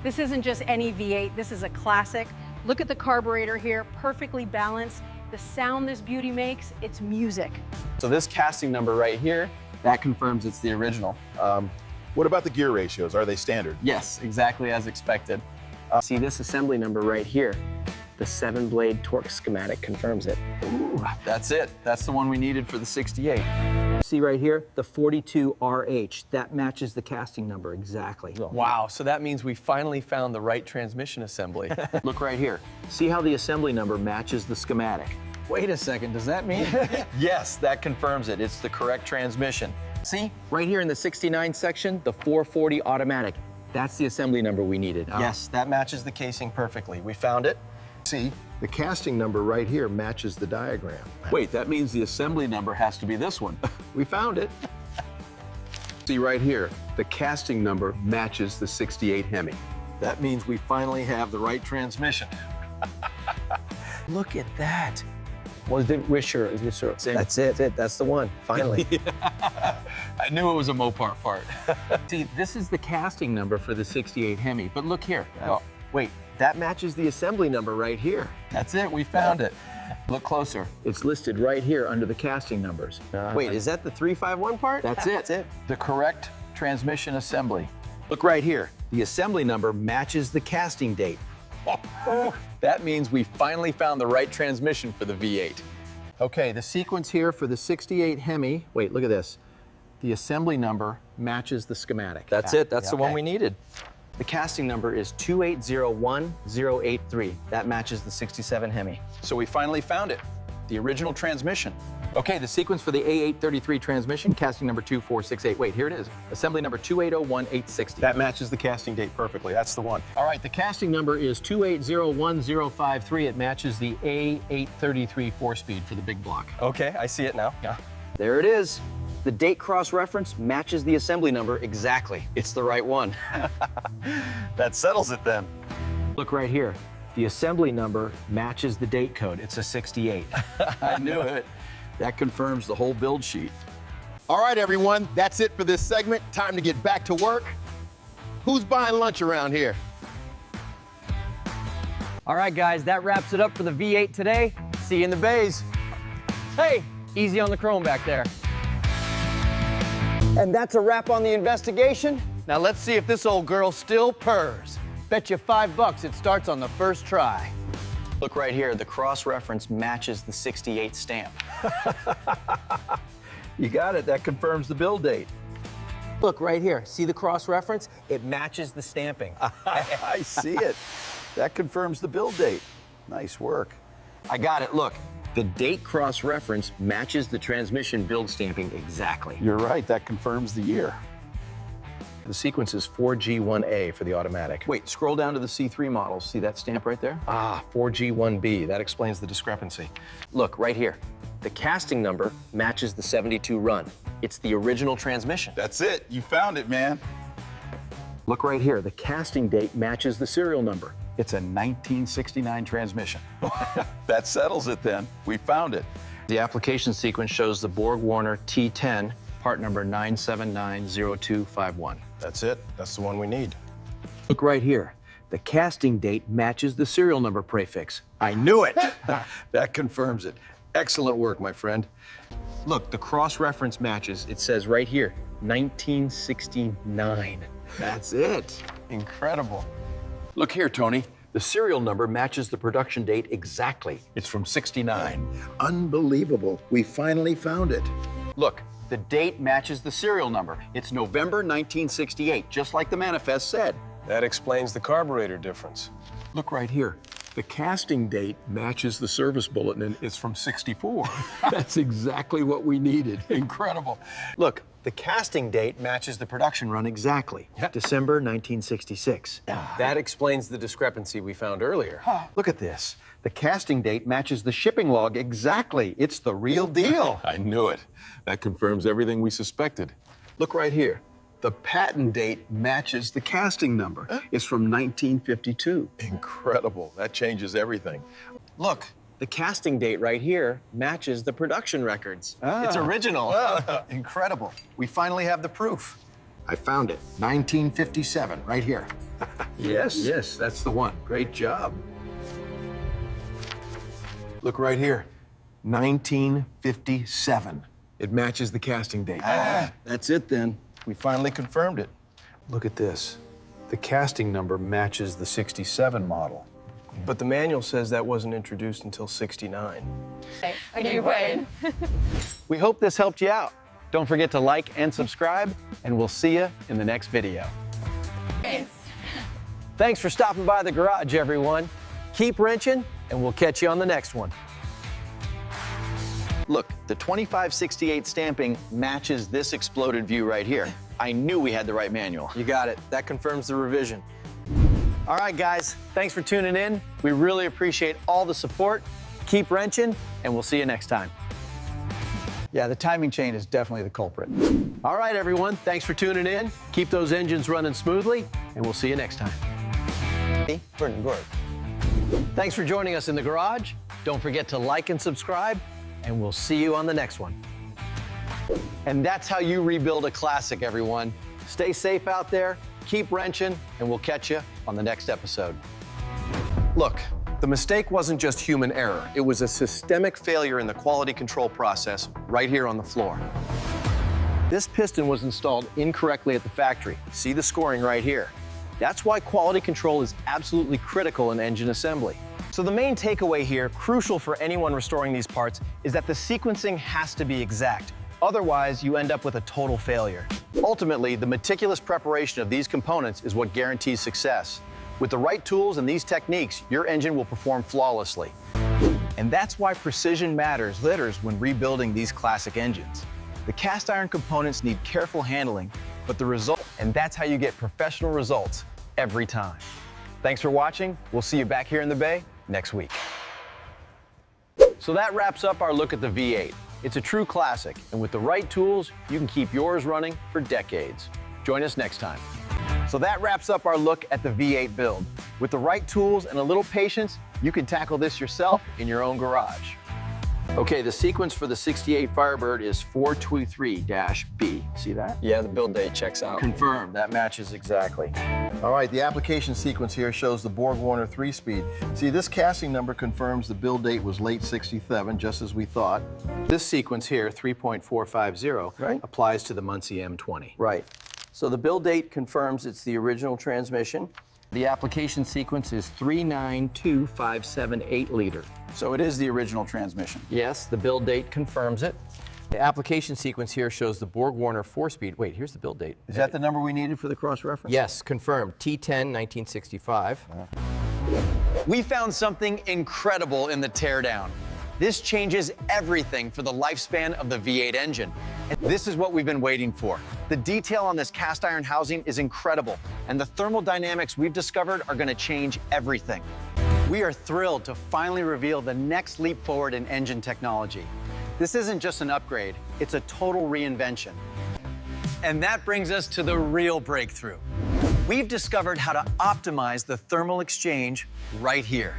This isn't just any V8, this is a classic. Look at the carburetor here, perfectly balanced. The sound this beauty makes, it's music. So this casting number right here, that confirms it's the original. What about the gear ratios? Are they standard? Yes, exactly as expected. See this assembly number right here. The 7-blade torque schematic confirms it. Ooh, that's it. That's the one we needed for the 68. See right here, the 42RH. That matches the casting number exactly. Wow, so that means we finally found the right transmission assembly. Look right here. See how the assembly number matches the schematic. Wait a second, does that mean? Yes, that confirms it. It's the correct transmission. See, right here in the 69 section, the 440 automatic. That's the assembly number we needed. Yes, that matches the casing perfectly. We found it. See, the casting number right here matches the diagram. Wait, that means the assembly number has to be this one. We found it. See right here, the casting number matches the 68 Hemi. That means we finally have the right transmission. Look at that. We're sure. That's it. That's the one, finally. I knew it was a Mopar part. See, this is the casting number for the 68 Hemi, but look here. Oh, wait, that matches the assembly number right here. That's it, we found it. Look closer. It's listed right here under the casting numbers. Wait, is that the 351 part? That's it. That's it. The correct transmission assembly. Look right here. The assembly number matches the casting date. That means we finally found the right transmission for the V8. Okay, the sequence here for the 68 Hemi, wait, look at this. The assembly number matches the schematic. That's it, that's the one we needed. The casting number is 2801083. That matches the 67 Hemi. So we finally found it, the original transmission. Okay, the sequence for the A833 transmission, casting number 2468. Wait, here it is. Assembly number 2801860. That matches the casting date perfectly. That's the one. All right, the casting number is 2801053. It matches the A833 4-speed for the big block. Okay, I see it now. Yeah. There it is. The date cross-reference matches the assembly number exactly. It's the right one. That settles it then. Look right here. The assembly number matches the date code. It's a 68. I knew it. That confirms the whole build sheet. All right, everyone, that's it for this segment. Time to get back to work. Who's buying lunch around here? All right, guys, that wraps it up for the V8 today. See you in the bays. Hey, easy on the chrome back there. And that's a wrap on the investigation. Now let's see if this old girl still purrs. Bet you $5 it starts on the first try. Look right here, the cross-reference matches the 68 stamp. You got it, that confirms the build date. Look right here, see the cross-reference? It matches the stamping. I see it. That confirms the build date. Nice work. I got it, look. The date cross-reference matches the transmission build stamping exactly. You're right, that confirms the year. The sequence is 4G1A for the automatic. Wait, scroll down to the C3 models. See that stamp right there? Ah, 4G1B. That explains the discrepancy. Look, right here. The casting number matches the 72 run. It's the original transmission. That's it. You found it, man. Look right here. The casting date matches the serial number. It's a 1969 transmission. That settles it then. We found it. The application sequence shows the Borg-Warner T10, part number 9790251. That's it, that's the one we need. Look right here. The casting date matches the serial number prefix. I knew it. That confirms it. Excellent work, my friend. Look, the cross-reference matches. It says right here, 1969. That's it. Incredible. Look here, Tony. The serial number matches the production date exactly. It's from 69. Unbelievable. We finally found it. Look, the date matches the serial number. It's November 1968, just like the manifest said. That explains the carburetor difference. Look right here. The casting date matches the service bulletin, and it's from 64. That's exactly what we needed. Incredible. Look, the casting date matches the production run exactly. December 1966. That explains the discrepancy we found earlier. Look at this. The casting date matches the shipping log exactly. It's the real deal. I knew it. That confirms everything we suspected. Look right here. The patent date matches the casting number. It's from 1952. Incredible. That changes everything. Look, the casting date right here matches the production records. It's original. Incredible. We finally have the proof. I found it. 1957, right here. Yes, that's the one. Great job. Look right here, 1957. It matches the casting date. That's it then. We finally confirmed it. Look at this. The casting number matches the 67 model. But the manual says that wasn't introduced until '69. Okay, Wayne. We hope this helped you out. Don't forget to like and subscribe, and we'll see you in the next video. Thanks. Thanks for stopping by the garage, everyone. Keep wrenching, and we'll catch you on the next one. Look, the 2568 stamping matches this exploded view right here. I knew we had the right manual. You got it. That confirms the revision. All right, guys, thanks for tuning in. We really appreciate all the support. Keep wrenching, and we'll see you next time. Yeah, the timing chain is definitely the culprit. All right, everyone, thanks for tuning in. Keep those engines running smoothly, and we'll see you next time. Thanks for joining us in the garage. Don't forget to like and subscribe, and we'll see you on the next one. And that's how you rebuild a classic, everyone. Stay safe out there, keep wrenching, and we'll catch you on the next episode. Look, the mistake wasn't just human error. It was a systemic failure in the quality control process right here on the floor. This piston was installed incorrectly at the factory. See the scoring right here. That's why quality control is absolutely critical in engine assembly. So the main takeaway here, crucial for anyone restoring these parts, is that the sequencing has to be exact. Otherwise, you end up with a total failure. Ultimately, the meticulous preparation of these components is what guarantees success. With the right tools and these techniques, your engine will perform flawlessly. And that's why precision matters when rebuilding these classic engines. The cast iron components need careful handling, but the result, and that's how you get professional results every time. Thanks for watching. We'll see you back here in the Bay next week. So that wraps up our look at the V8. It's a true classic, and with the right tools, you can keep yours running for decades. Join us next time. So that wraps up our look at the V8 build. With the right tools and a little patience, you can tackle this yourself in your own garage. Okay, the sequence for the 68 Firebird is 423-B. See that? Yeah, the build date checks out. Confirmed. That matches exactly. All right, the application sequence here shows the Borg-Warner 3-speed. See, this casting number confirms the build date was late 67, just as we thought. This sequence here, 3.450, applies to the Muncie M20. Right. So the build date confirms it's the original transmission. The application sequence is 392578 liter. So it is the original transmission. Yes, the build date confirms it. The application sequence here shows the Borg-Warner 4-speed. Wait, here's the build date. Is that the number we needed for the cross-reference? Yes, confirmed. T10 1965. We found something incredible in the teardown. This changes everything for the lifespan of the V8 engine. And this is what we've been waiting for. The detail on this cast iron housing is incredible, and the thermal dynamics we've discovered are going to change everything. We are thrilled to finally reveal the next leap forward in engine technology. This isn't just an upgrade, it's a total reinvention. And that brings us to the real breakthrough. We've discovered how to optimize the thermal exchange right here.